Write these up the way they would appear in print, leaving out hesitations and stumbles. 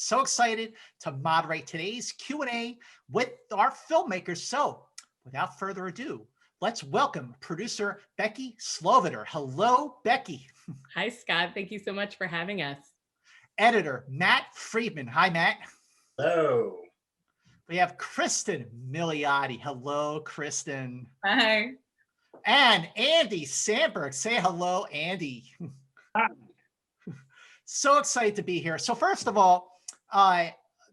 So excited to moderate today's Q&A with our filmmakers. So without further ado, let's welcome producer Becky Sloviter. Hello, Becky. Hi, Scott. Thank you so much for having us. Editor Matt Friedman. Hi, Matt. Hello. We have Cristin Milioti. Hello, Cristin. Hi. And Andy Samberg. Say hello, Andy. Hi. So excited to be here. So first of all,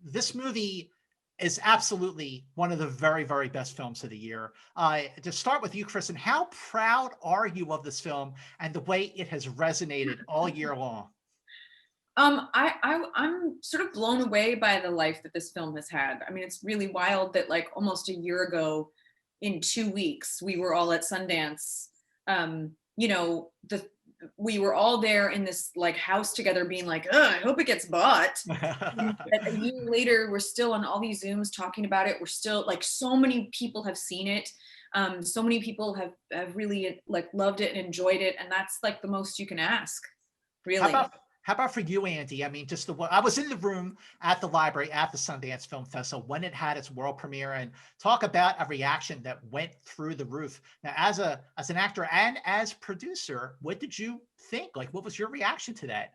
this movie is absolutely one of the very, very best films of the year. To start with you, Cristin, how proud are you of this film and the way it has resonated all year long? I'm sort of blown away by the life that this film has had. I mean, it's really wild that like almost a year ago, in 2 weeks, we were all at Sundance. We were all there in this like house together being like, I hope it gets bought. A year later, we're still on all these Zooms talking about it. We're still like, so many people have seen it. So many people have really like loved it and enjoyed it. And that's like the most you can ask, really. How about for you, Andy? I mean, I was in the room at the library at the Sundance Film Festival when it had its world premiere, and talk about a reaction that went through the roof. Now, as an actor and as producer, what did you think? Like, what was your reaction to that?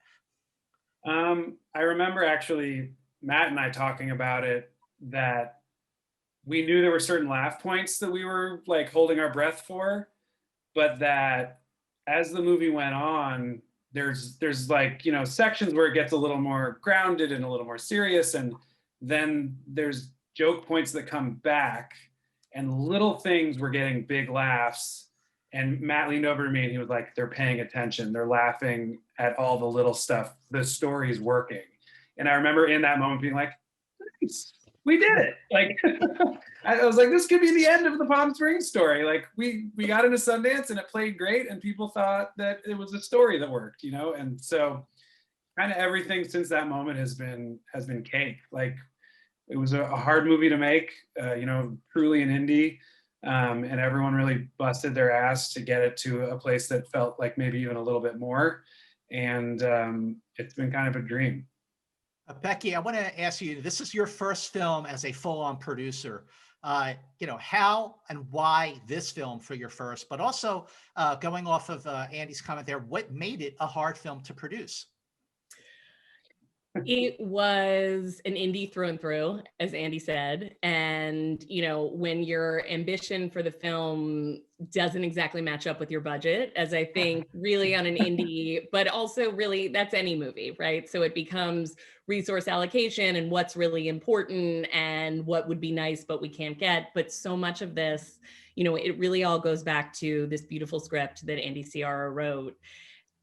I remember actually Matt and I talking about it, that we knew there were certain laugh points that we were like holding our breath for, but that as the movie went on, there's like, sections where it gets a little more grounded and a little more serious. And then there's joke points that come back, and little things were getting big laughs. And Matt leaned over to me and he was like, they're paying attention. They're laughing at all the little stuff. The story's working. And I remember in that moment being like, nice, we did it. Like, I was like, this could be the end of the Palm Springs story. Like we got into Sundance and it played great and people thought that it was a story that worked, And so kind of everything since that moment has been cake. Like it was a hard movie to make, truly an indie. And everyone really busted their ass to get it to a place that felt like maybe even a little bit more. And it's been kind of a dream. Becky, I want to ask you, this is your first film as a full-on producer. How and why this film for your first, but also going off of Andy's comment there, what made it a hard film to produce? It was an indie through and through, as Andy said. And, when your ambition for the film doesn't exactly match up with your budget, as I think really on an indie, but also really that's any movie, right? So it becomes resource allocation and what's really important and what would be nice, but we can't get. But so much of this, it really all goes back to this beautiful script that Andy Ciara wrote.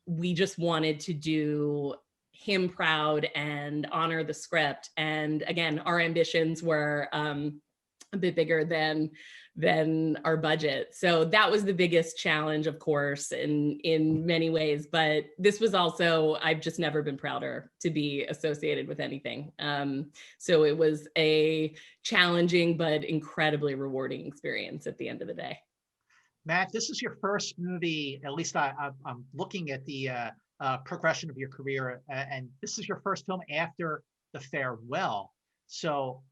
We just wanted to do him proud and honor the script. And again, our ambitions were a bit bigger than our budget. So that was the biggest challenge, of course, in many ways. But this was also, I've just never been prouder to be associated with anything. So it was a challenging but incredibly rewarding experience at the end of the day. Matt, this is your first movie, at least I'm looking at the progression of your career, and this is your first film after The Farewell. So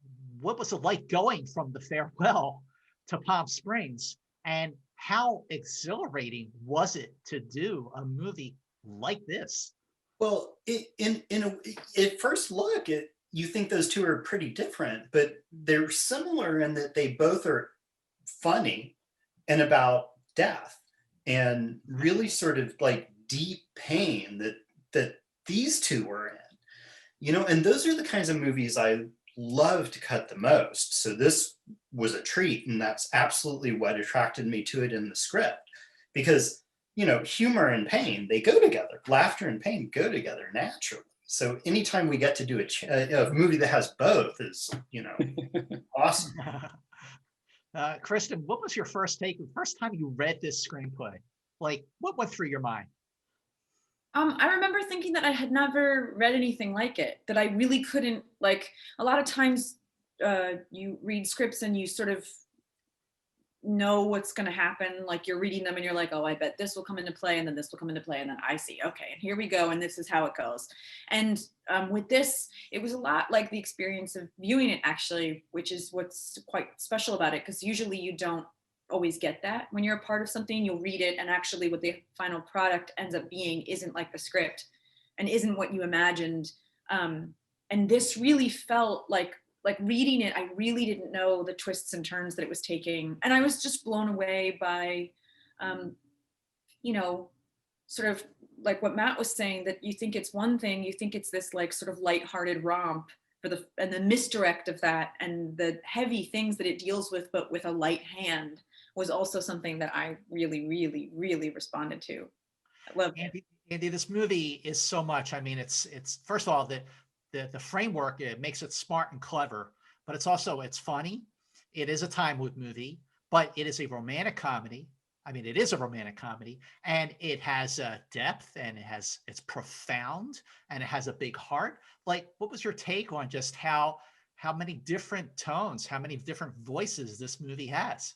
what was it like going from The Farewell to Palm Springs, and how exhilarating was it to do a movie like this? Well, at first look, you think those two are pretty different, but they're similar in that they both are funny and about death and really sort of like deep pain that these two were in, and those are the kinds of movies I love to cut the most. So this was a treat, and that's absolutely what attracted me to it in the script, because humor and pain, they go together. Laughter and pain go together naturally. So anytime we get to do a movie that has both is awesome. Cristin, what was your first take, the first time you read this screenplay? Like, what went through your mind? I remember thinking that I had never read anything like it, that I really couldn't, like, a lot of times you read scripts and you sort of know what's going to happen. Like you're reading them and you're like, oh, I bet this will come into play, and then this will come into play, and then I see, okay, and here we go, and this is how it goes. And with this, it was a lot like the experience of viewing it, actually, which is what's quite special about it, because usually you don't always get that when you're a part of something. You'll read it, and actually what the final product ends up being isn't like the script and isn't what you imagined. And this really felt like reading it, I really didn't know the twists and turns that it was taking. And I was just blown away by, you know, sort of like what Matt was saying, that you think it's one thing, you think it's this like sort of lighthearted romp and the misdirect of that and the heavy things that it deals with, but with a light hand, was also something that I really, really, really responded to. I love it. Andy, this movie is so much. I mean, it's first of all, the framework, it makes it smart and clever, but it's funny. It is a time loop movie, but it is a romantic comedy. I mean, it is a romantic comedy, and it has depth, and it's profound, and it has a big heart. Like, what was your take on just how many different tones, how many different voices this movie has?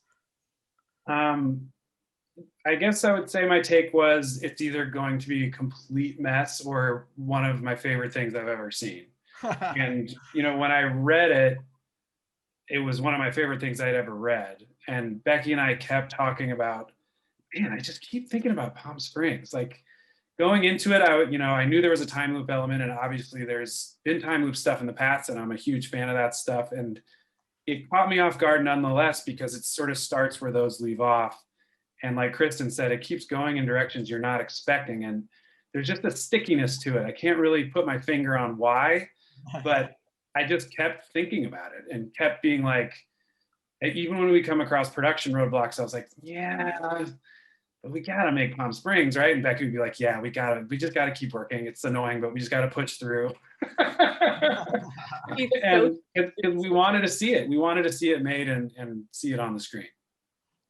I guess I would say my take was it's either going to be a complete mess or one of my favorite things I've ever seen. And, you know, when I read it, it was one of my favorite things I'd ever read. And Becky and I kept talking about, man, I just keep thinking about Palm Springs. Like going into it, I knew there was a time loop element, and obviously there's been time loop stuff in the past, and I'm a huge fan of that stuff. And it caught me off guard nonetheless, because it sort of starts where those leave off. And like Cristin said, it keeps going in directions you're not expecting. And there's just a stickiness to it. I can't really put my finger on why, but I just kept thinking about it and kept being like, even when we come across production roadblocks, I was like, yeah, but we gotta make Palm Springs, right? And Becky would be like, yeah, we just gotta keep working. It's annoying, but we just gotta push through. And we wanted to see it. We wanted to see it made and see it on the screen.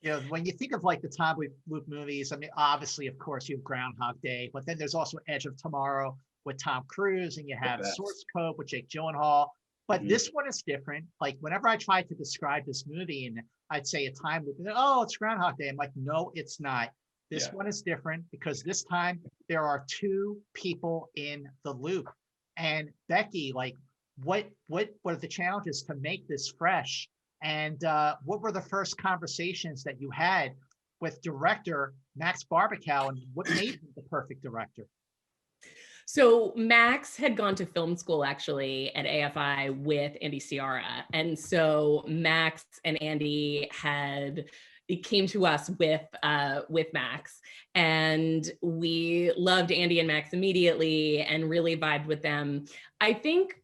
You know, when you think of like the time loop movies, I mean, obviously, of course, you have Groundhog Day, but then there's also Edge of Tomorrow with Tom Cruise, and you have Source Code with Jake Gyllenhaal. But this one is different. Like whenever I try to describe this movie and I'd say a time loop, oh, it's Groundhog Day. I'm like, no, it's not. This one is different because this time there are two people in the loop. And Becky, like, what are the challenges to make this fresh? And what were the first conversations that you had with director Max Barbakow, and what made him the perfect director? So Max had gone to film school actually at AFI with Andy Ciara. And so Max and Andy came to us with Max, and we loved Andy and Max immediately and really vibed with them. I think,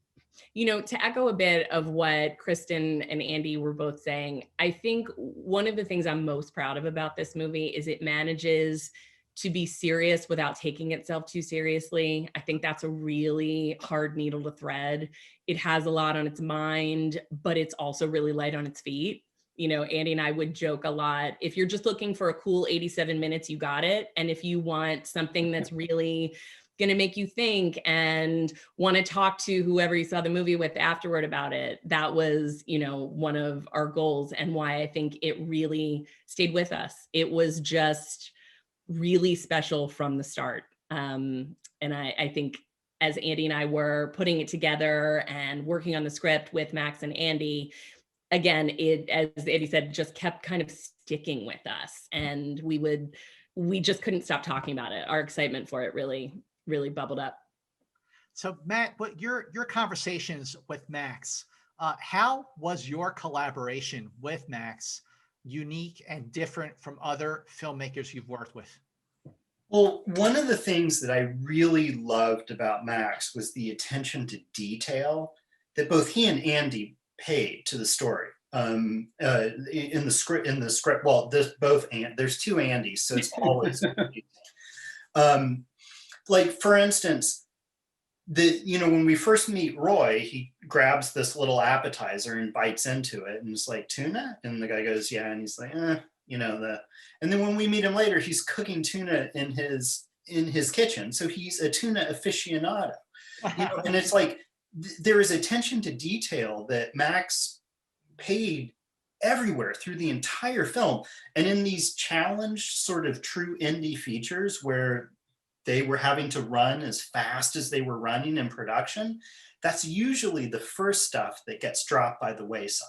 you know, to echo a bit of what Cristin and Andy were both saying, I think one of the things I'm most proud of about this movie is it manages to be serious without taking itself too seriously. I think that's a really hard needle to thread. It has a lot on its mind, but it's also really light on its feet. You know, Andy and I would joke a lot. If you're just looking for a cool 87 minutes, you got it. And if you want something that's really going to make you think and want to talk to whoever you saw the movie with afterward about it, that was, you know, one of our goals and why I think it really stayed with us. It was just really special from the start. And I think as Andy and I were putting it together and working on the script with Max and Andy, again, it, as Andy said, just kept kind of sticking with us. And we just couldn't stop talking about it. Our excitement for it really bubbled up. So Matt, what your conversations with Max, how was your collaboration with Max unique and different from other filmmakers you've worked with? Well, one of the things that I really loved about Max was the attention to detail that both he and Andy paid to the story. In the script, well, there's two Andys, so it's always like, for instance, when we first meet Roy, he grabs this little appetizer and bites into it, and it's like, tuna? And the guy goes, yeah, and he's like, and then when we meet him later, he's cooking tuna in his kitchen, so he's a tuna aficionado. And it's like there is attention to detail that Max paid everywhere through the entire film. And in these challenged sort of true indie features where they were having to run as fast as they were running in production, that's usually the first stuff that gets dropped by the wayside.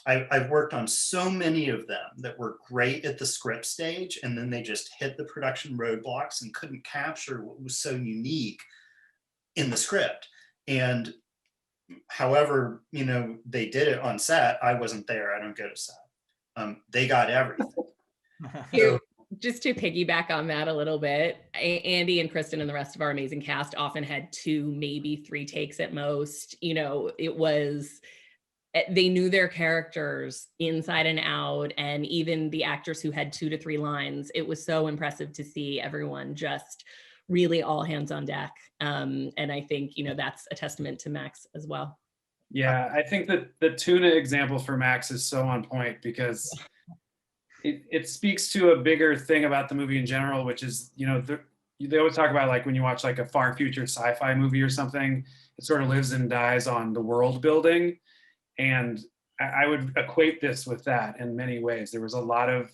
I've worked on so many of them that were great at the script stage, and then they just hit the production roadblocks and couldn't capture what was so unique in the script. And however, they did it on set, I wasn't there. I don't go to set. They got everything. So, just to piggyback on that a little bit, Andy and Cristin and the rest of our amazing cast often had 2, maybe 3 takes at most. It was, they knew their characters inside and out, and even the actors who had 2 to 3 lines, it was so impressive to see everyone just really all hands on deck. And I think, that's a testament to Max as well. Yeah, I think that the tuna example for Max is so on point, because it speaks to a bigger thing about the movie in general, which is, they always talk about, like, when you watch like a far future sci-fi movie or something, it sort of lives and dies on the world building. And I would equate this with that in many ways. There was a lot of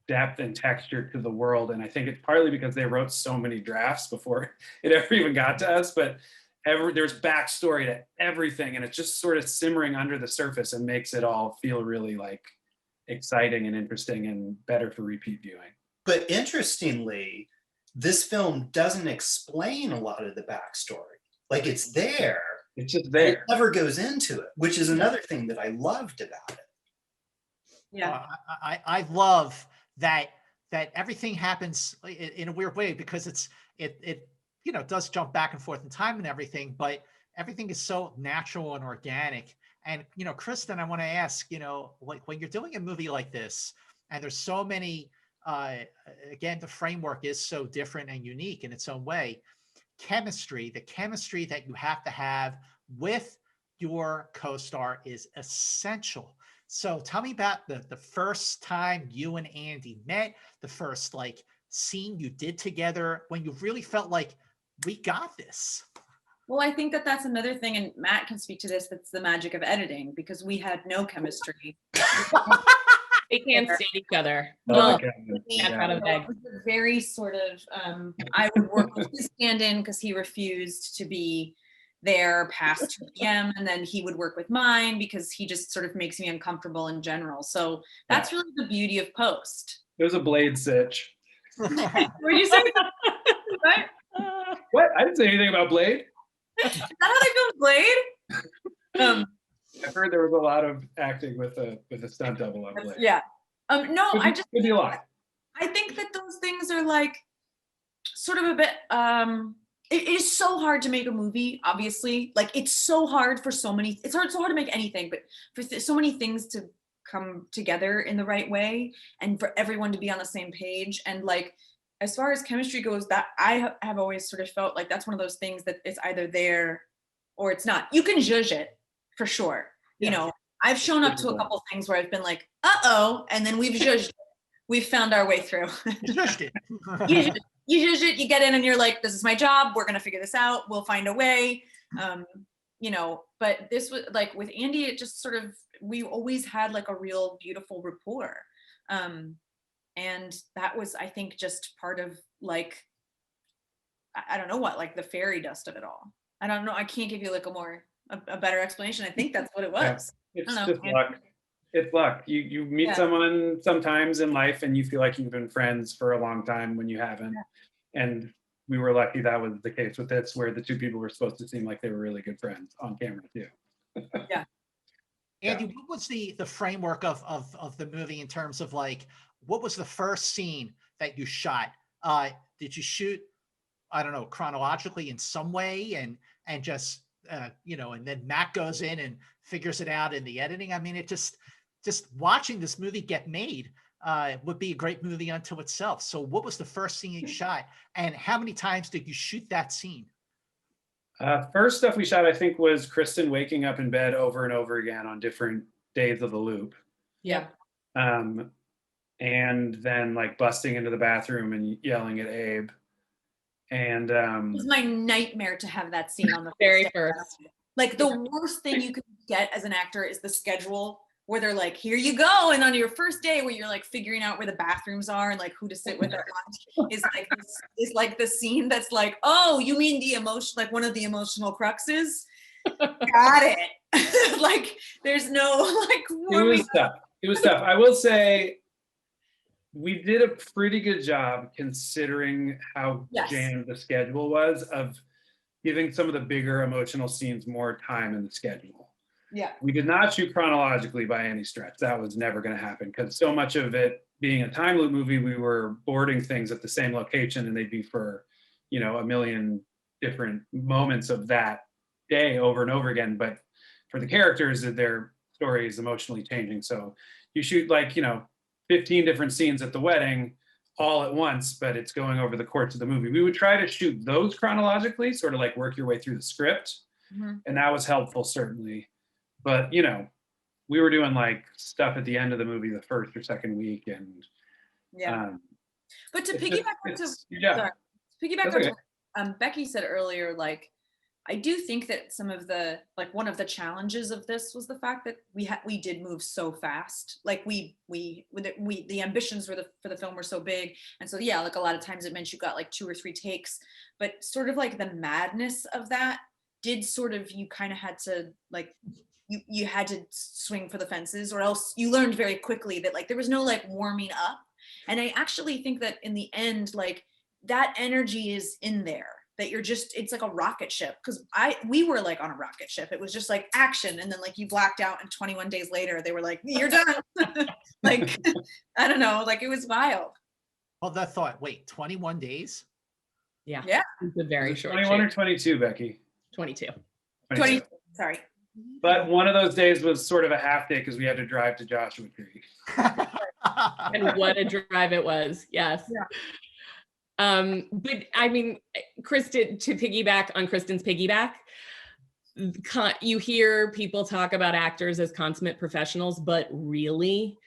depth and texture to the world. And I think it's partly because they wrote so many drafts before it ever even got to us, but there's backstory to everything. And it's just sort of simmering under the surface and makes it all feel really like exciting and interesting and better for repeat viewing. But interestingly, this film doesn't explain a lot of the backstory. Like, it's there. It's just there. It never goes into it, which is another thing that I loved about it. Yeah. I love that everything happens in a weird way, because it does jump back and forth in time and everything, but everything is so natural and organic. And Cristin, I want to ask, like, when you're doing a movie like this, and there's so many, again, the framework is so different and unique in its own way. The chemistry that you have to have with your co-star is essential. So tell me about the first time you and Andy met, the first scene you did together, when you really felt like, we got this. Well, I think that's another thing, and Matt can speak to this, that's the magic of editing, because we had no chemistry. They can't stand each other. Oh, It was a very sort of, I would work with his stand-in because he refused to be there past 2 p.m. and then he would work with mine because he just sort of makes me uncomfortable in general. So that's really the beauty of post. It was a Blade sitch. What did you say? What? What? I didn't say anything about Blade. Is that how they filmed Blade? I've heard there was a lot of acting with a stunt double on Blade. Yeah. No, Could be a lot. I think that those things are like sort of a bit it is so hard to make a movie, obviously. Like, it's so hard for so many, so hard to make anything, but for so many things to come together in the right way and for everyone to be on the same page. And like, as far as chemistry goes, that I have always sort of felt like that's one of those things that it's either there or it's not. You can judge it for sure. Yeah. I've shown up to a couple things where I've been like, uh-oh, and then we've judged it. We've found our way through. You judged it. You judge it, you get in and you're like, this is my job. We're going to figure this out. We'll find a way. But this was like with Andy, it just sort of, we always had like a real beautiful rapport. And that was, I think, just part of like, I don't know what, like the fairy dust of it all. I don't know. I can't give you like a better explanation. I think that's what it was. Yeah. It's just luck. It's luck. You meet someone sometimes in life and you feel like you've been friends for a long time when you haven't. Yeah. And we were lucky that was the case with this, where the 2 people were supposed to seem like they were really good friends on camera too. Yeah. Andy, what was the framework of the movie in terms of like, what was the first scene that you shot? Did you shoot, I don't know, chronologically in some way and just, and then Matt goes in and figures it out in the editing? I mean, it just watching this movie get made would be a great movie unto itself. So what was the first scene you shot, and how many times did you shoot that scene? First stuff we shot, I think, was Cristin waking up in bed over and over again on different days of the loop. Yeah. And then like busting into the bathroom and yelling at Abe. And it was my nightmare to have that scene on the very first. Like, the worst thing you could get as an actor is the schedule where they're like, here you go. And on your first day where you're like figuring out where the bathrooms are and like who to sit with at lunch is like the scene that's like, oh, you mean the emotion, like one of the emotional cruxes? Got it. Like there's no like warming. It was tough. I will say we did a pretty good job considering how jammed the schedule was of giving some of the bigger emotional scenes more time in the schedule. Yeah. We did not shoot chronologically by any stretch. That was never going to happen because so much of it being a time loop movie, we were boarding things at the same location and they'd be for, you know, a million different moments of that day over and over again. But for the characters, their story is emotionally changing. So you shoot like, you know, 15 different scenes at the wedding all at once, but it's going over the course of the movie. We would try to shoot those chronologically, sort of like work your way through the script. And that was helpful, certainly. But, you know, we were doing like stuff at the end of the movie the first or second week. And but to piggyback on what Becky said earlier, like, I do think that some of the, like one of the challenges of this was the fact that we did move so fast. Like the ambitions for the film were so big. And so, yeah, like a lot of times it meant you got like 2 or 3 takes, but sort of like the madness of that did sort of, you kind of had to like, you had to swing for the fences, or else you learned very quickly that like there was no like warming up. And I actually think that in the end, like that energy is in there, that you're just, it's like a rocket ship. Cause we were like on a rocket ship. It was just like action. And then like you blacked out and 21 days later, they were like, you're done. Like, I don't know, like it was wild. Well, that thought, wait, 21 days? Yeah. Yeah. It's a very short 21 shoot. or 22, Becky? 22. 22, sorry. But one of those days was sort of a half day because we had to drive to Joshua Tree. And what a drive it was. Yes. Yeah. But I mean, Cristin, to piggyback on Kristin's piggyback, you hear people talk about actors as consummate professionals, but really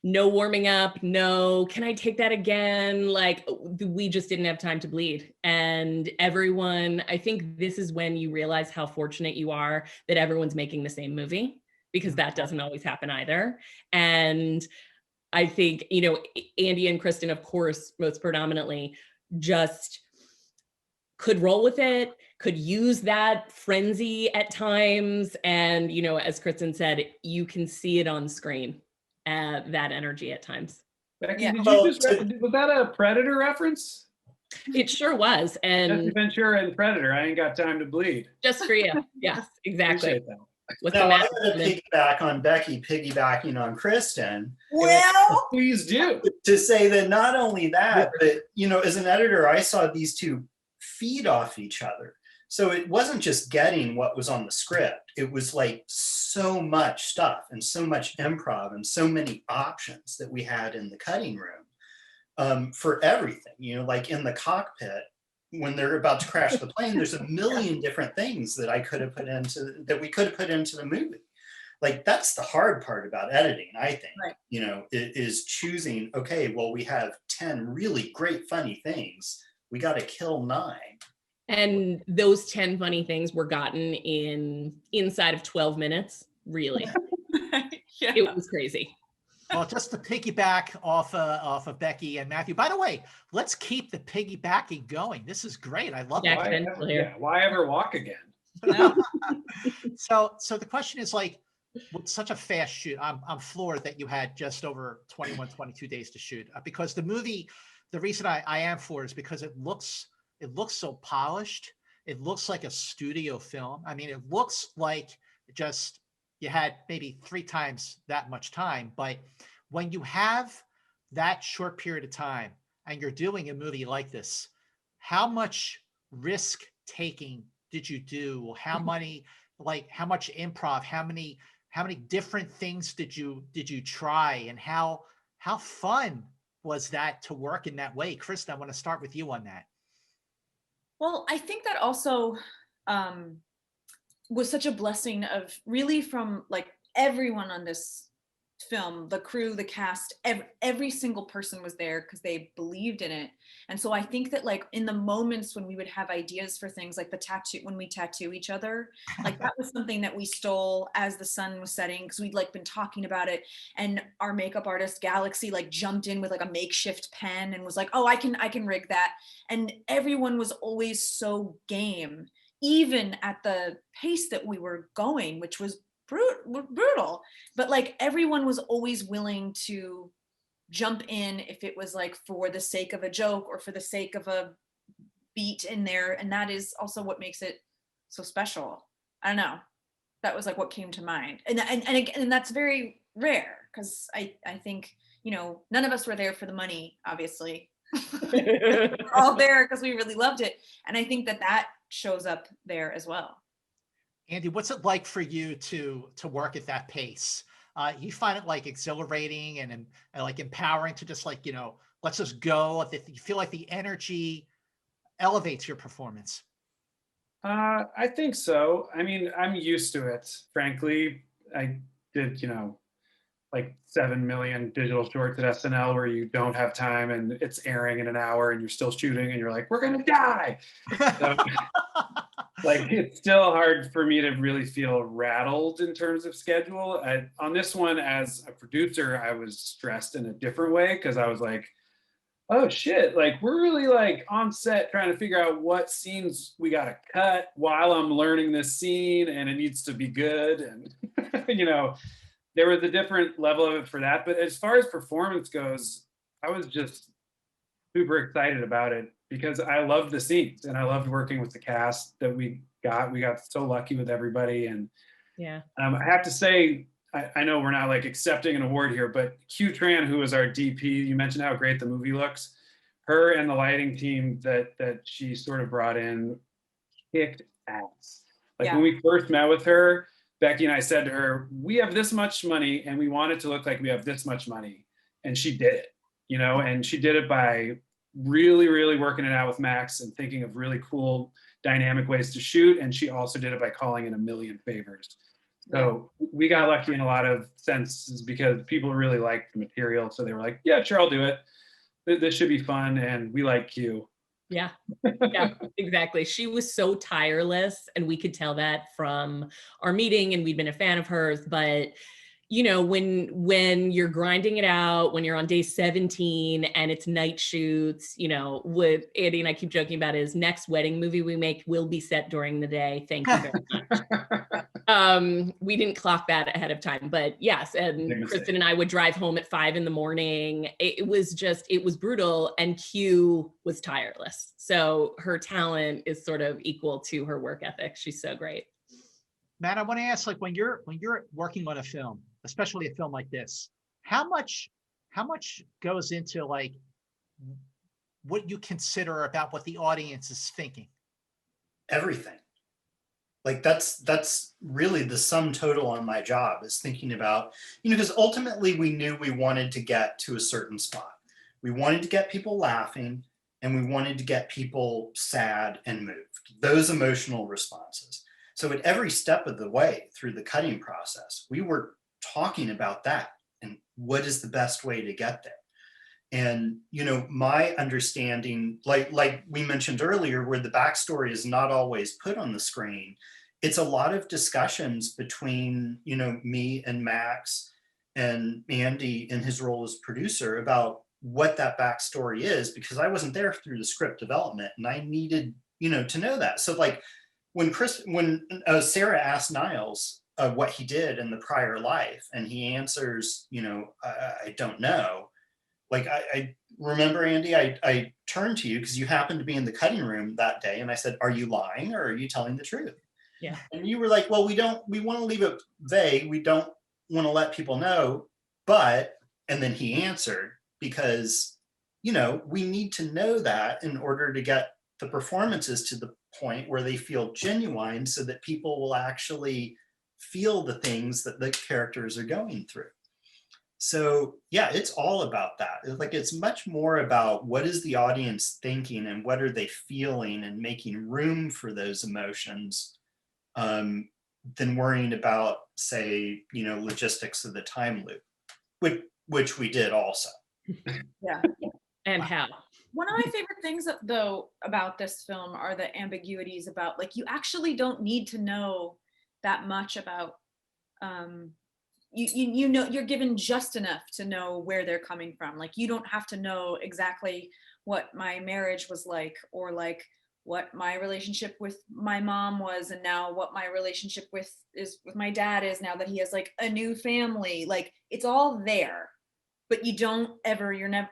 no warming up, no, can I take that again? Like we just didn't have time to bleed. And everyone, I think this is when you realize how fortunate you are that everyone's making the same movie, because that doesn't always happen either. And I think, you know, Andy and Cristin, of course, most predominantly, just could roll with it, could use that frenzy at times. And, you know, as Cristin said, you can see it on screen, that energy at times. Becky, Yeah. did you just, was that a Predator reference? It sure was. And Jesse Ventura and Predator, I ain't got time to bleed. just for you. Yes, exactly. Appreciate that. With No, the I'm going to piggyback on Becky, piggybacking on Cristin. Well, Please do. To say that not only that, but, you know, as an editor, I saw these two feed off each other. So it wasn't just getting what was on the script. It was like so much stuff and so much improv and so many options that we had in the cutting room for everything. You know, like in the cockpit, when they're about to crash the plane, there's a million different things that we could have put into the movie. Like that's the hard part about editing, I think. Right. You know, it is choosing, okay, well, we have 10 really great funny things. We got to kill 9. And those 10 funny things were gotten inside of 12 minutes, really. yeah. It was crazy. Well, just to piggyback off of Becky and Matthew. By the way, let's keep the piggybacking going. This is great. I love it. Why ever walk again? So the question is like, with such a fast shoot, I'm floored that you had just over 21, 22 days to shoot, because the movie, the reason I am floored is because it looks so polished. It looks like a studio film. I mean, it looks like just you had maybe 3 times that much time. But when you have that short period of time and you're doing a movie like this, how much risk taking did you do? How much improv, how many different things did you try, and how fun was that to work in that way? Cristin, I want to start with you on that. Well, I think that also was such a blessing of really from like everyone on this film, the crew, the cast, every single person was there because they believed in it. And so I think that like in the moments when we would have ideas for things like the tattoo, when we tattoo each other, like that was something that we stole as the sun was setting because we'd like been talking about it. And our makeup artist Galaxy like jumped in with like a makeshift pen and was like, oh, I can rig that. And everyone was always so game, even at the pace that we were going, which was brutal, but like everyone was always willing to jump in if it was like for the sake of a joke or for the sake of a beat in there. And that is also what makes it so special. I don't know, that was like what came to mind. And that's very rare because I think, you know, none of us were there for the money, obviously. We're all there because we really loved it, and I think that shows up there as well. Andy, what's it like for you to work at that pace? You find it like exhilarating and like empowering to just like, you know, let's just go. You feel like the energy elevates your performance? I think so. I mean, I'm used to it, frankly. I did, you know, like 7 million digital shorts at SNL where you don't have time and it's airing in an hour and you're still shooting and you're like, we're gonna die. So, like it's still hard for me to really feel rattled in terms of schedule. On this one, as a producer, I was stressed in a different way because I was like, oh shit, like we're really like on set trying to figure out what scenes we gotta cut while I'm learning this scene and it needs to be good. And you know, there was a different level of it for that. But as far as performance goes, I was just super excited about it because I loved the scenes and I loved working with the cast that we got. We got so lucky with everybody. And Yeah. I have to say, I know we're not like accepting an award here, but Q Tran, who was our DP, you mentioned how great the movie looks. Her and the lighting team that she sort of brought in kicked ass. Like when we first met with her, Becky and I said to her, we have this much money and we want it to look like we have this much money. And she did it, you know, and she did it by really, really working it out with Max and thinking of really cool dynamic ways to shoot. And she also did it by calling in a million favors. So we got lucky in a lot of senses because people really liked the material. So they were like, yeah, sure, I'll do it. This should be fun. And we like Q. Yeah, yeah, exactly. She was so tireless, and we could tell that from our meeting, and we'd been a fan of hers. But you know, when you're grinding it out, when you're on day 17 and it's night shoots, you know, with Andy and I keep joking about his next wedding movie we make will be set during the day. Thank you very much. We didn't clock that ahead of time, but yes. And Kristen and I would drive home at 5 a.m. It was brutal, and Q was tireless. So her talent is sort of equal to her work ethic. She's so great. Matt, I want to ask, like when you're working on a film, especially a film like this, how much goes into like what you consider about what the audience is thinking? Everything. Like that's really the sum total on my job, is thinking about, you know, because ultimately we knew we wanted to get to a certain spot. We wanted to get people laughing and we wanted to get people sad and moved, those emotional responses. So at every step of the way through the cutting process, we were talking about that and what is the best way to get there. And, you know, my understanding, like we mentioned earlier, where the backstory is not always put on the screen, it's a lot of discussions between, you know, me and Max and Andy in his role as producer about what that backstory is, because I wasn't there through the script development and I needed, you know, to know that. So like when Sarah asked Niles what he did in the prior life, and he answers, you know, I don't know. Like I remember, Andy, I turned to you because you happened to be in the cutting room that day, and I said, "Are you lying or are you telling the truth?" Yeah. And you were like, "Well, we want to leave it vague. We don't want to let people know." But, and then he answered, because, you know, we need to know that in order to get the performances to the point where they feel genuine, so that people will actually feel the things that the characters are going through. So yeah, it's all about that. Like it's much more about what is the audience thinking and what are they feeling, and making room for those emotions, than worrying about, say, you know, logistics of the time loop. which we did also. Yeah. And how? One of my favorite things though about this film are the ambiguities about, like, you actually don't need to know that much about you know, you're given just enough to know where they're coming from. Like, you don't have to know exactly what my marriage was like, or like what my relationship with my mom was, and now what my relationship with my dad is now that he has like a new family. Like, it's all there, but you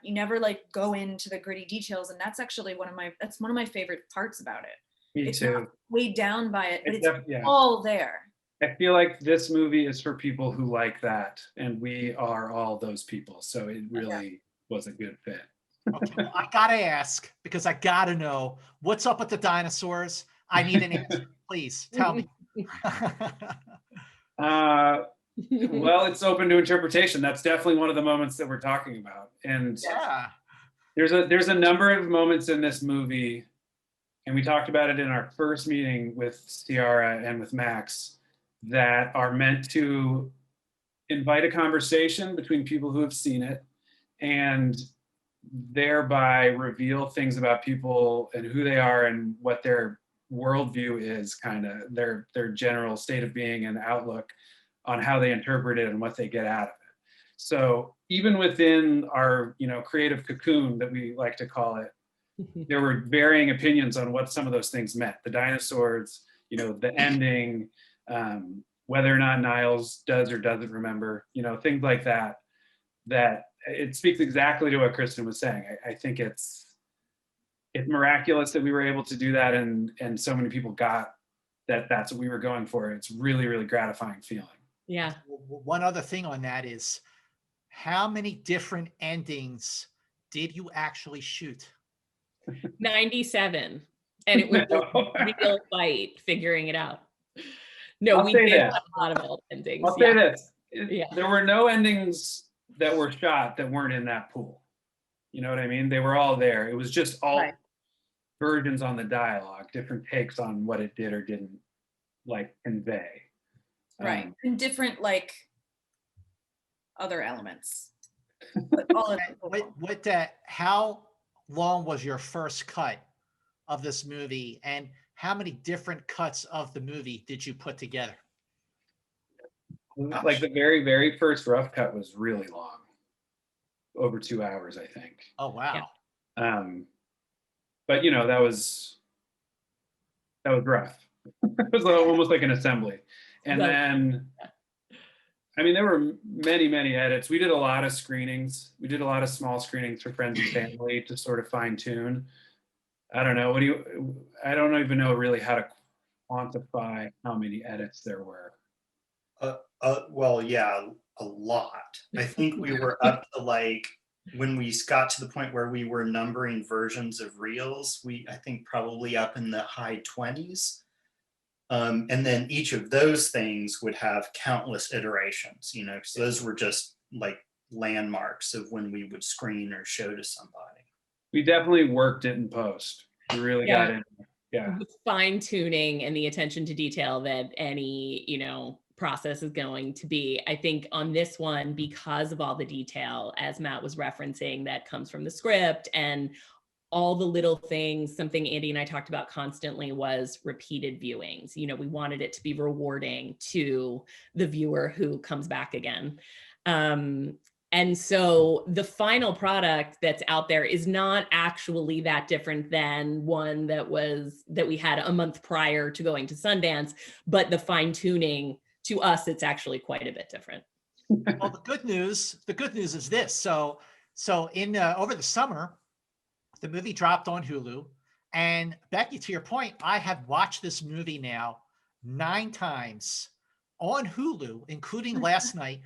never like go into the gritty details. And that's actually one of my favorite parts about it. Me It's too. not weighed down by it, but it's Yeah. all there. I feel like this movie is for people who like that, and we are all those people. So it really was a good fit. Okay, well, I gotta ask, because I gotta know what's up with the dinosaurs. I need an answer. Please tell me. Well, it's open to interpretation. That's definitely one of the moments that we're talking about. And Yeah. there's a number of moments in this movie, and we talked about it in our first meeting with Ciara and with Max, that are meant to invite a conversation between people who have seen it, and thereby reveal things about people and who they are and what their worldview is, kind of their general state of being and outlook on how they interpret it and what they get out of it. So even within our, creative cocoon that we like to call it, there were varying opinions on what some of those things meant. The dinosaurs, the ending, whether or not Niles does or doesn't remember, things like that, that it speaks exactly to what Cristin was saying. I think it's miraculous that we were able to do that, and so many people got that that's what we were going for. It's really, really gratifying feeling. Yeah. One other thing on that is, how many different endings did you actually shoot? 97. And it was a real fight figuring it out. No, I'll we say did this. have a lot of old endings. I'll say this. Yeah. There were no endings that were shot that weren't in that pool. You know what I mean? They were all there. It was just all versions on the dialogue, different takes on what it did or didn't convey. Right. And different other elements. How long was your first cut of this movie, and how many different cuts of the movie did you put together? Like the very, very first rough cut was really long, over 2 hours, I think. Oh, wow. Yeah. But that was rough. It was almost like an assembly. And then, there were many, many edits. We did a lot of screenings. We did a lot of small screenings for friends and family to sort of fine tune. I don't know. I don't even know really how to quantify how many edits there were. Well, yeah, a lot. I think we were up to when we got to the point where we were numbering versions of reels, I think probably up in the high 20s. And then each of those things would have countless iterations, because those were just landmarks of when we would screen or show to somebody. We definitely worked it in post. We really got in. Yeah. Fine tuning and the attention to detail that any, process is going to be. I think on this one, because of all the detail, as Matt was referencing, that comes from the script and all the little things, something Andy and I talked about constantly was repeated viewings. We wanted it to be rewarding to the viewer who comes back again. And so the final product that's out there is not actually that different than one that we had a month prior to going to Sundance, but the fine tuning, to us, it's actually quite a bit different. Well, the good news is this. So in over the summer, the movie dropped on Hulu, and Becky, to your point, I have watched this movie now 9 times on Hulu, including last night.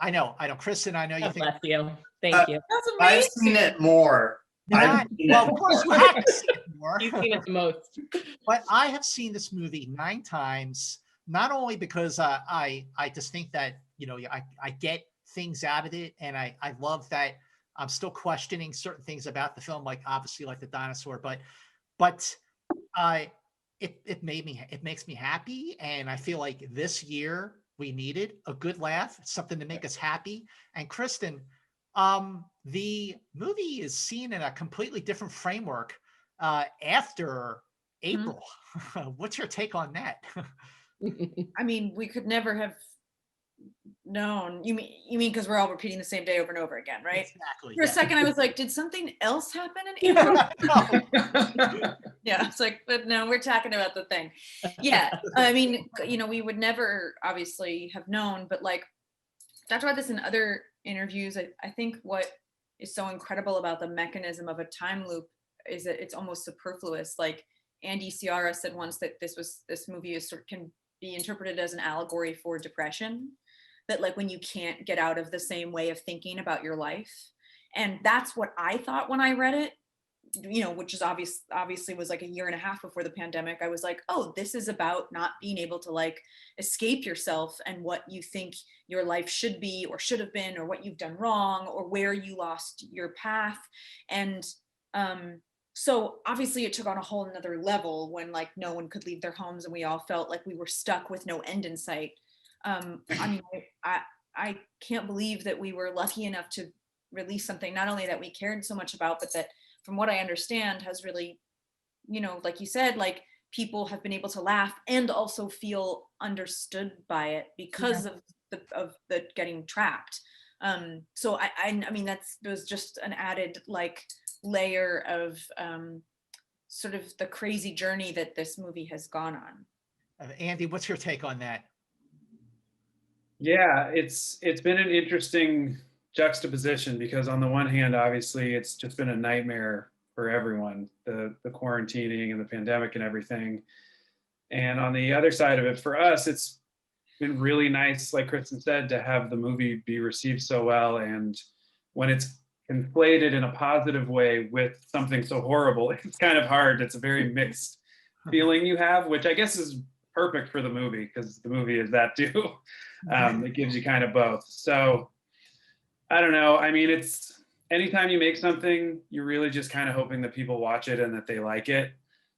I know, Cristin, I know you think. Bless you. Thank you. That's amazing. I've seen it more. Well, of course you have to see it more. You've seen it the most. But I have seen this movie 9 times, not only because I just think that, I get things out of it, and I love that I'm still questioning certain things about the film, obviously the dinosaur, but it makes me happy. And I feel like this year we needed a good laugh, something to make us happy. And Kristen, the movie is seen in a completely different framework after April. What's your take on that? I mean, we could never have known. You mean because we're all repeating the same day over and over again, right? Exactly. For a second, I was like, did something else happen in April? Yeah, it's like, but no, we're talking about the thing. Yeah, I mean, we would never obviously have known, but like, talked about this in other interviews. I think what is so incredible about the mechanism of a time loop is that it's almost superfluous. Like Andy Ciara said once that this movie is can be interpreted as an allegory for depression, that like when you can't get out of the same way of thinking about your life. And that's what I thought when I read it, which is obviously was like a year and a half before the pandemic. I was like, oh, this is about not being able to like escape yourself and what you think your life should be or should have been, or what you've done wrong, or where you lost your path. And so obviously it took on a whole nother level when like no one could leave their homes and we all felt like we were stuck with no end in sight. I mean, I can't believe that we were lucky enough to release something not only that we cared so much about, but that from what I understand has really, like you said, like people have been able to laugh and also feel understood by it because of the getting trapped. So I mean, there was just an added like layer of sort of the crazy journey that this movie has gone on. Andy, what's your take on that? Yeah, it's been an interesting juxtaposition because on the one hand, obviously, it's just been a nightmare for everyone, the quarantining and the pandemic and everything. And on the other side of it, for us, it's been really nice, like Kristen said, to have the movie be received so well. And when it's conflated in a positive way with something so horrible, it's kind of hard. It's a very mixed feeling you have, which I guess is perfect for the movie because the movie is that too. It gives you kind of both. So I don't know. I mean, it's anytime you make something, you're really just kind of hoping that people watch it and that they like it.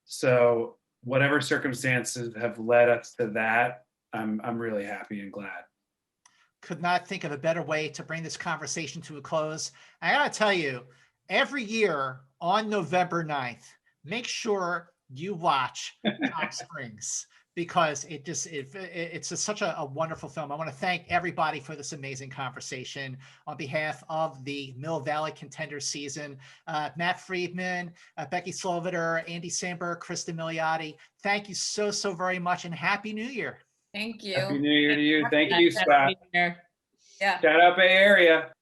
So whatever circumstances have led us to that, I'm really happy and glad. Could not think of a better way to bring this conversation to a close. I gotta tell you, every year on November 9th, make sure you watch Palm Springs because it's just such a wonderful film. I want to thank everybody for this amazing conversation on behalf of the Mill Valley Contenders season. Matt Friedman, Becky Sloviter, Andy Samberg, Cristin Milioti. Thank you so very much and Happy New Year. Thank you. Happy New Year to you. Thank you, Scott. Yeah. Shout out Bay Area.